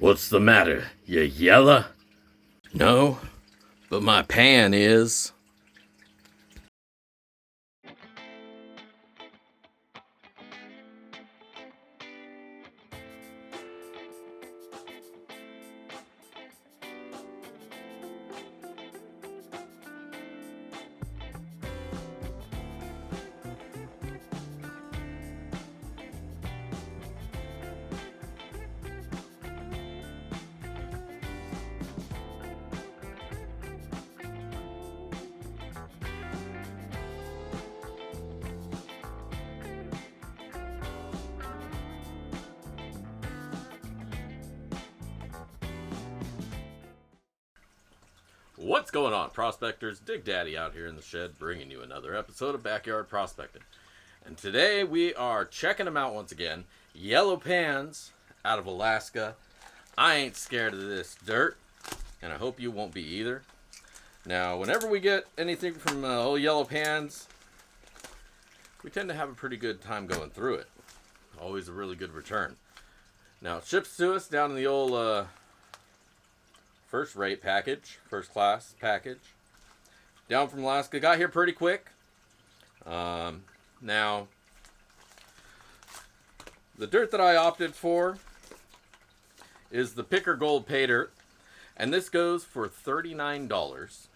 What's the matter? You yella? No, but my pan is. What's going on, prospectors? Dig Daddy out here in the shed bringing you another episode of Backyard Prospecting. And today we are checking them out once again. Yellowpans out of Alaska. I ain't scared of this dirt, and I hope you won't be either. Now, whenever we get anything from old Yellowpans, we tend to have a pretty good time going through it. Always a really good return. Now, it ships to us down in the old first rate package, first class package. Down from Alaska. Got here pretty quick. Now, the dirt that I opted for is the Picker Gold Paydirt. And this goes for $39.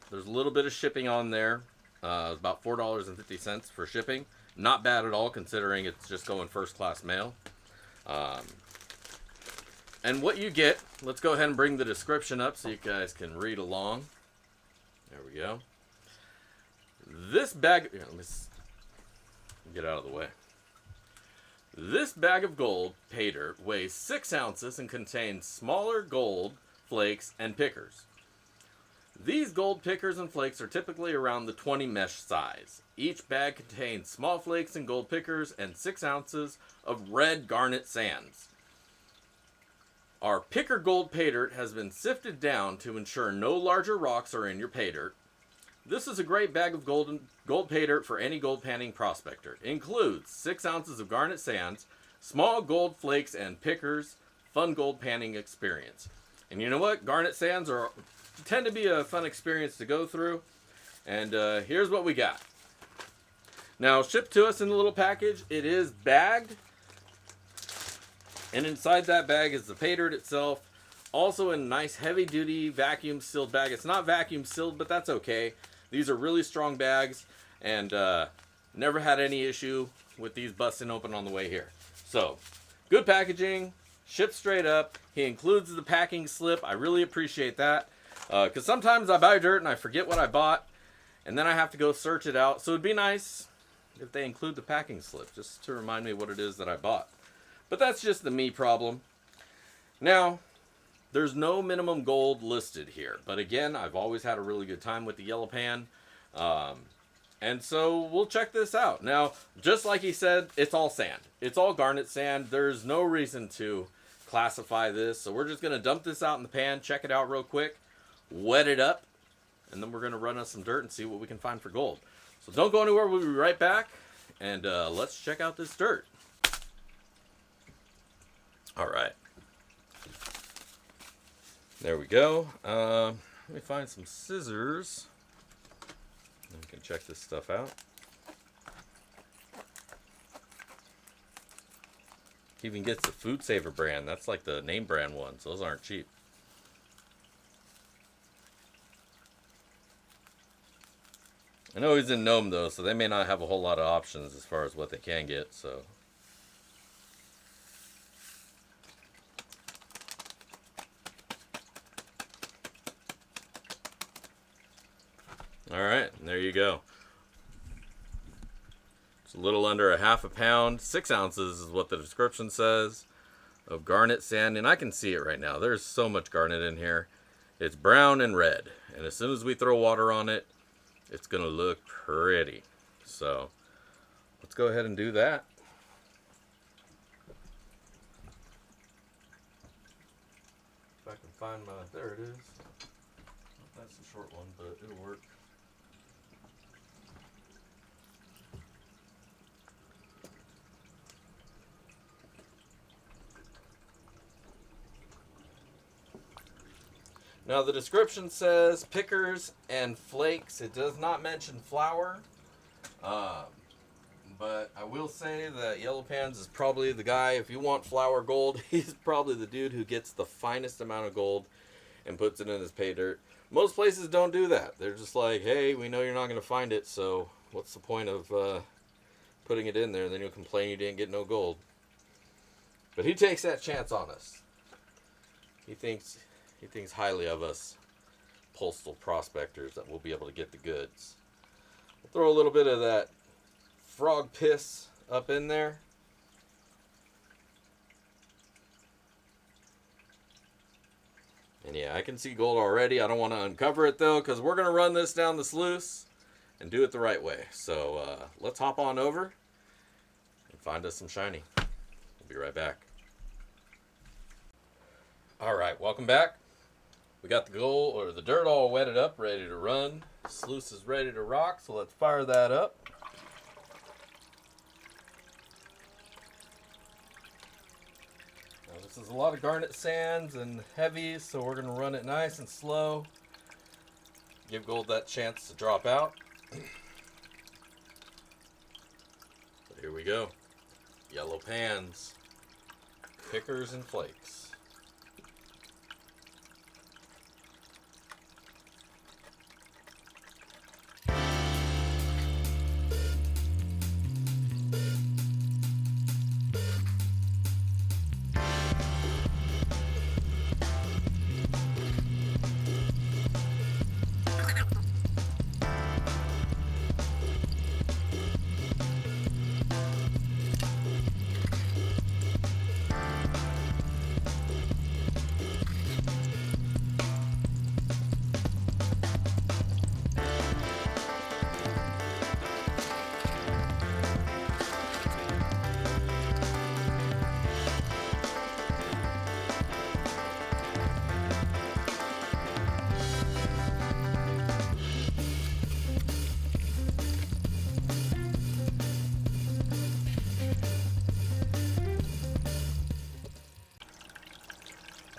There's a little bit of shipping on there. About $4.50 for shipping. Not bad at all considering it's just going first class mail. And what you get, let's go ahead and bring the description up so you guys can read along. There we go. This bag, here, let's get out of the way. This bag of gold Paydirt weighs 6 ounces and contains smaller gold flakes and pickers. These gold pickers and flakes are typically around the 20 mesh size. Each bag contains small flakes and gold pickers and 6 ounces of red garnet sands. Our Picker Gold Paydirt has been sifted down to ensure no larger rocks are in your paydirt. This is a great bag of gold paydirt for any gold panning prospector. It includes 6 ounces of garnet sands, small gold flakes and pickers, fun gold panning experience. And you know what? Garnet sands tend to be a fun experience to go through. And here's what we got. Now, shipped to us in a little package, it is bagged. And inside that bag is the Paydirt itself. Also in a nice heavy-duty vacuum sealed bag. It's not vacuum sealed, but that's okay. These are really strong bags. And never had any issue with these busting open on the way here. So, good packaging. Shipped straight up. He includes the packing slip. I really appreciate that. Because sometimes I buy dirt and I forget what I bought. And then I have to go search it out. So it'd be nice if they include the packing slip. Just to remind me what it is that I bought. But that's just the me problem. Now, there's no minimum gold listed here. But again, I've always had a really good time with the Yellowpan. And so we'll check this out. Now, just like he said, it's all sand. It's all garnet sand. There's no reason to classify this. So we're just going to dump this out in the pan, check it out real quick, wet it up, and then we're going to run us some dirt and see what we can find for gold. So don't go anywhere. We'll be right back. And let's check out this dirt. All right, there we go. Let me find some scissors. And we can check this stuff out. Even gets the Food Saver brand. That's like the name brand ones. Those aren't cheap. I know he's in Nome though, so they may not have a whole lot of options as far as what they can get, so. Alright, there you go. It's a little under a half a pound. 6 ounces is what the description says of garnet sand. And I can see it right now. There's so much garnet in here. It's brown and red. And as soon as we throw water on it, it's going to look pretty. So, let's go ahead and do that. If I can find my... There it is. That's a short one, but it'll work. Now the description says pickers and flakes. It does not mention flour. But I will say that Yellowpans is probably the guy, if you want flour gold, he's probably the dude who gets the finest amount of gold and puts it in his pay dirt. Most places don't do that. They're just like, hey, we know you're not going to find it, so what's the point of putting it in there? And then you'll complain you didn't get no gold. But he takes that chance on us. He thinks highly of us postal prospectors that we'll be able to get the goods. We'll throw a little bit of that frog piss up in there. And yeah, I can see gold already. I don't want to uncover it though, because we're going to run this down the sluice and do it the right way. So let's hop on over and find us some shiny. We'll be right back. All right, welcome back. We got the gold or the dirt all wetted up, ready to run. Sluice is ready to rock, so let's fire that up. This is a lot of garnet sands and heavies, so we're going to run it nice and slow. Give gold that chance to drop out. But here we go. Yellowpans, pickers and flakes.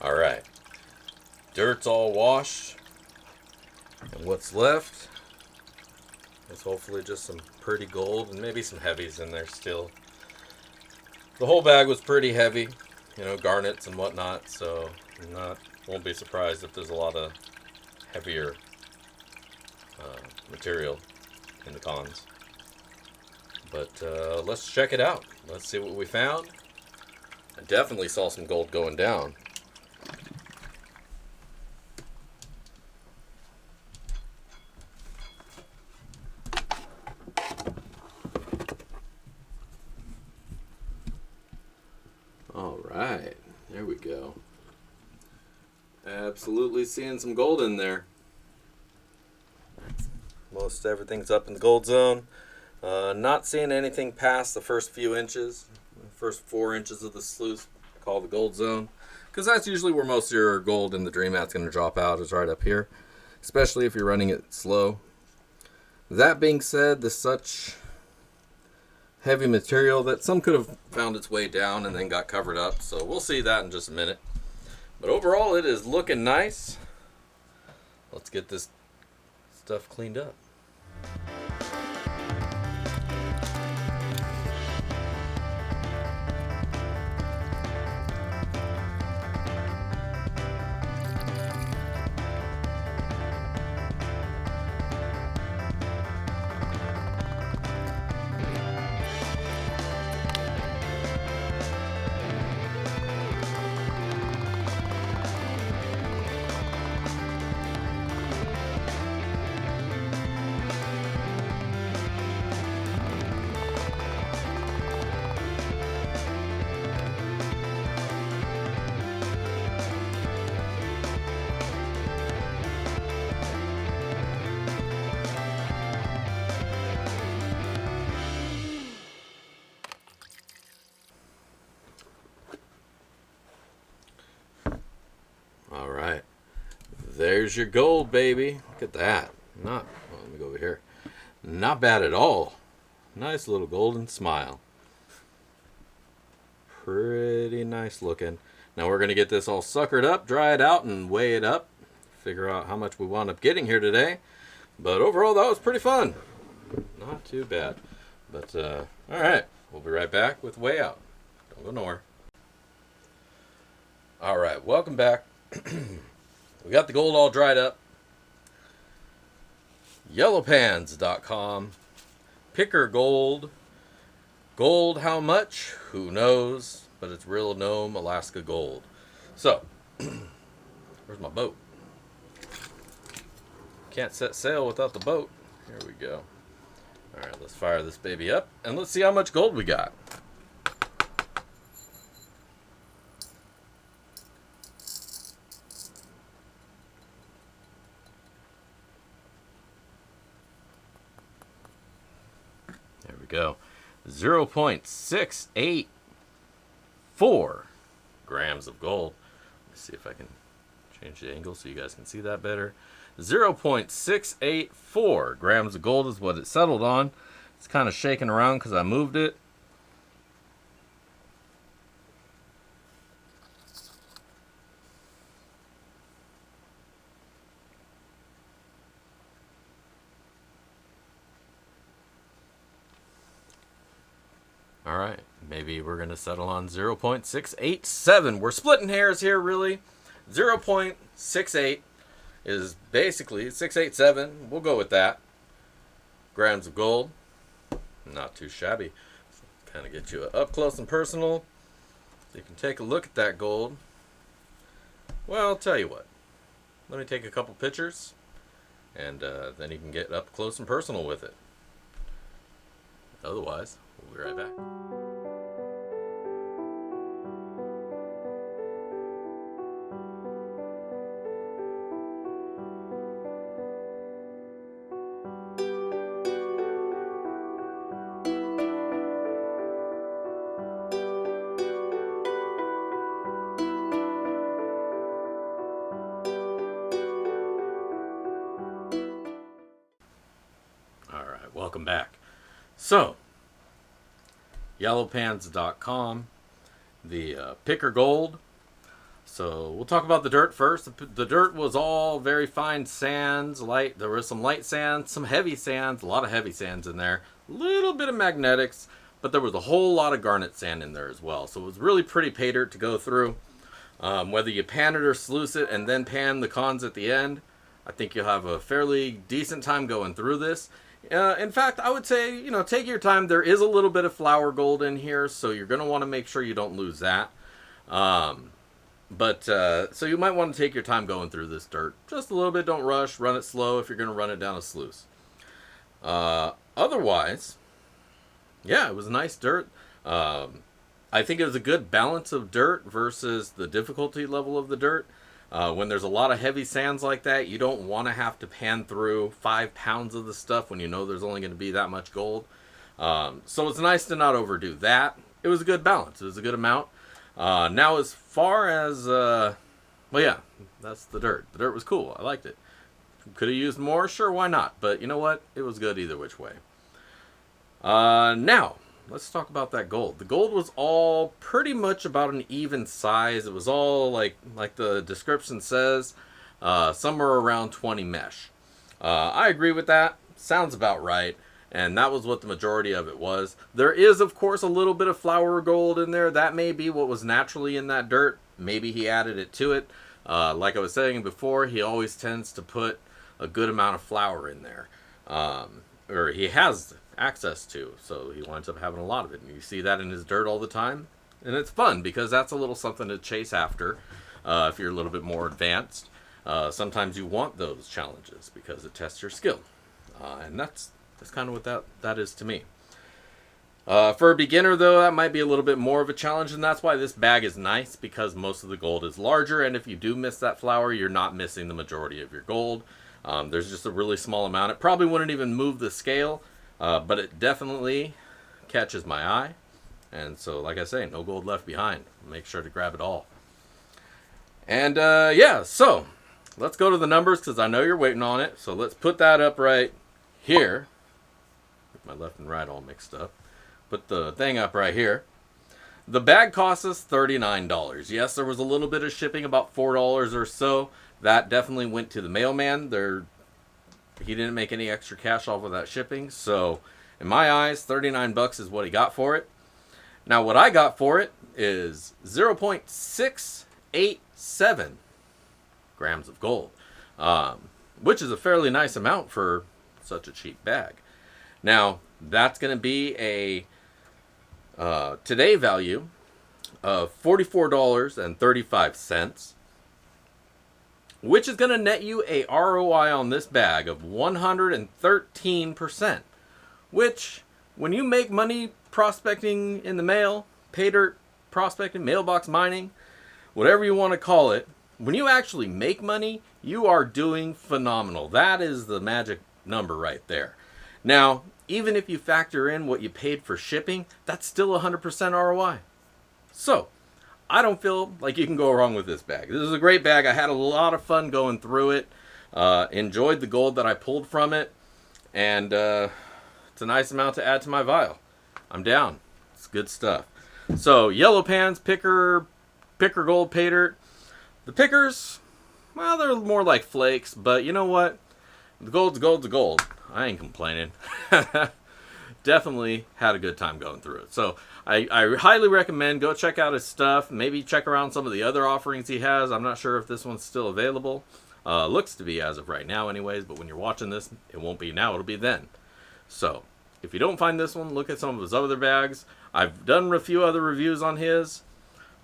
All right, dirt's all washed, and what's left is hopefully just some pretty gold and maybe some heavies in there still. The whole bag was pretty heavy, you know, garnets and whatnot, so won't be surprised if there's a lot of heavier material in the cons. But let's check it out. Let's see what we found. I definitely saw some gold going down. All right, there we go. Absolutely seeing some gold in there. Most everything's up in the gold zone. Not seeing anything past the first few inches. The first 4 inches of the sluice, called the gold zone. Because that's usually where most of your gold in the Dream Mat's going to drop out, is right up here. Especially if you're running it slow. That being said, there's such heavy material that some could have found its way down and then got covered up. So we'll see that in just a minute. But overall, it is looking nice. Let's get this stuff cleaned up. All right, there's your gold, baby. Look at that. Let me go over here. Not bad at all. Nice little golden smile. Pretty nice looking. Now we're going to get this all suckered up, dry it out, and weigh it up. figure out how much we wound up getting here today. But overall, that was pretty fun. Not too bad. But, alright. We'll be right back with Way Out. Don't go nowhere. Alright, welcome back. We got the gold all dried up. Yellowpans.com. Picker gold. Gold how much? Who knows? But it's real Nome, Alaska gold. So, where's my boat? Can't set sail without the boat. Here we go. Alright, let's fire this baby up and let's see how much gold we got. There we go. 0.684 grams of gold. Let's see if I can change the angle so you guys can see that better. 0.684 grams of gold is what it settled on. It's kind of shaking around because I moved it. All right, maybe we're going to settle on 0.687. We're splitting hairs here, really. 0.68 is basically 687. We'll go with that. Grams of gold. Not too shabby. Kind of get you up close and personal so you can take a look at that gold. Well, I'll tell you what. Let me take a couple pictures and then you can get up close and personal with it. Otherwise, we'll be right back. Alright, welcome back. So, Yellowpans.com, the picker gold. So we'll talk about the dirt first. The dirt was all very fine sands, light. There was some light sands, some heavy sands, a lot of heavy sands in there, a little bit of magnetics, but there was a whole lot of garnet sand in there as well. So it was really pretty paydirt to go through. Whether you pan it or sluice it and then pan the cons at the end, I think you'll have a fairly decent time going through this. In fact, I would say, take your time. There is a little bit of flour gold in here, so you're going to want to make sure you don't lose that. So you might want to take your time going through this dirt. Just a little bit, don't rush, run it slow if you're going to run it down a sluice. Otherwise, yeah, it was nice dirt. I think it was a good balance of dirt versus the difficulty level of the dirt. When there's a lot of heavy sands like that, you don't want to have to pan through 5 pounds of the stuff when you know there's only going to be that much gold. So it's nice to not overdo that. It was a good balance. It was a good amount. Now as far as, well, yeah, that's the dirt. The dirt was cool. I liked it. Could have used more? Sure, why not? But you know what? It was good either which way. Now, let's talk about that gold. The gold was all pretty much about an even size. It was all like the description says, somewhere around 20 mesh. I agree with that. Sounds about right. And that was what the majority of it was. There is, of course, a little bit of flour gold in there. That may be what was naturally in that dirt. Maybe he added it to it. Like I was saying before, he always tends to put a good amount of flour in there. Or he has access to, so he winds up having a lot of it, and you see that in his dirt all the time, and it's fun because that's a little something to chase after if you're a little bit more advanced. Sometimes you want those challenges because it tests your skill, and that's kind of what that is to me. For a beginner though, that might be a little bit more of a challenge, and that's why this bag is nice, because most of the gold is larger, and if you do miss that flour, you're not missing the majority of your gold. There's just a really small amount. It probably wouldn't even move the scale, but it definitely catches my eye. And so, like I say, no gold left behind. Make sure to grab it all. And yeah, so let's go to the numbers because I know you're waiting on it. So let's put that up right here. Get my left and right all mixed up. Put the thing up right here. The bag cost us $39. Yes, there was a little bit of shipping, about $4 or so. That definitely went to the mailman. He didn't make any extra cash off of that shipping. So, in my eyes, 39 bucks is what he got for it. Now, what I got for it is 0.687 grams of gold, which is a fairly nice amount for such a cheap bag. Now, that's going to be a today value of $44.35, which is going to net you a ROI on this bag of 113%, which, when you make money prospecting in the mail, pay dirt prospecting, mailbox mining, whatever you want to call it, when you actually make money, you are doing phenomenal. That is the magic number right there. Now, even if you factor in what you paid for shipping, that's still 100% ROI. So, I don't feel like you can go wrong with this bag. This is a great bag. I had a lot of fun going through it. Enjoyed the gold that I pulled from it. And it's a nice amount to add to my vial. I'm down. It's good stuff. So, Yellowpans, picker gold, Paydirt. The pickers, well, they're more like flakes. But you know what? The gold's gold. I ain't complaining. Definitely had a good time going through it. So I highly recommend go check out his stuff. Maybe check around some of the other offerings he has. I'm not sure if this one's still available. Looks to be as of right now anyways, but when you're watching this, it won't be now, it'll be then. So if you don't find this one, look at some of his other bags. I've done a few other reviews on his.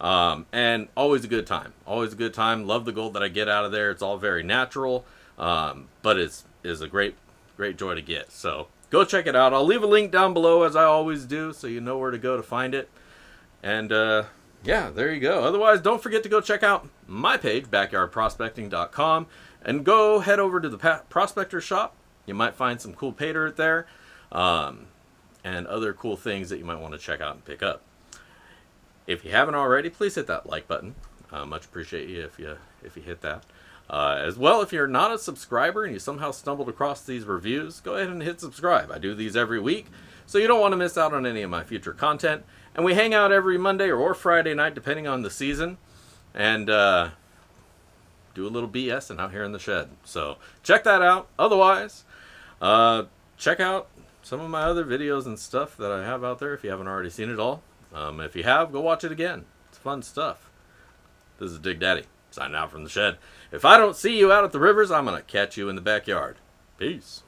And always a good time. Always a good time. Love the gold that I get out of there. It's all very natural. But it's a great joy to get. So go check it out. I'll leave a link down below as I always do, so you know where to go to find it. And yeah, there you go. Otherwise, don't forget to go check out my page, backyardprospecting.com, and go head over to the Prospector shop. You might find some cool pay dirt there, and other cool things that you might want to check out and pick up. If you haven't already, please hit that like button. Much appreciate you if you hit that. As well, if you're not a subscriber and you somehow stumbled across these reviews, go ahead and hit subscribe. I do these every week, so you don't want to miss out on any of my future content. And we hang out every Monday or Friday night, depending on the season, and do a little BS and out here in the shed. So check that out. Otherwise, check out some of my other videos and stuff that I have out there if you haven't already seen it all. If you have, go watch it again. It's fun stuff. This is Dig Daddy, signing out from the shed. If I don't see you out at the rivers, I'm going to catch you in the backyard. Peace.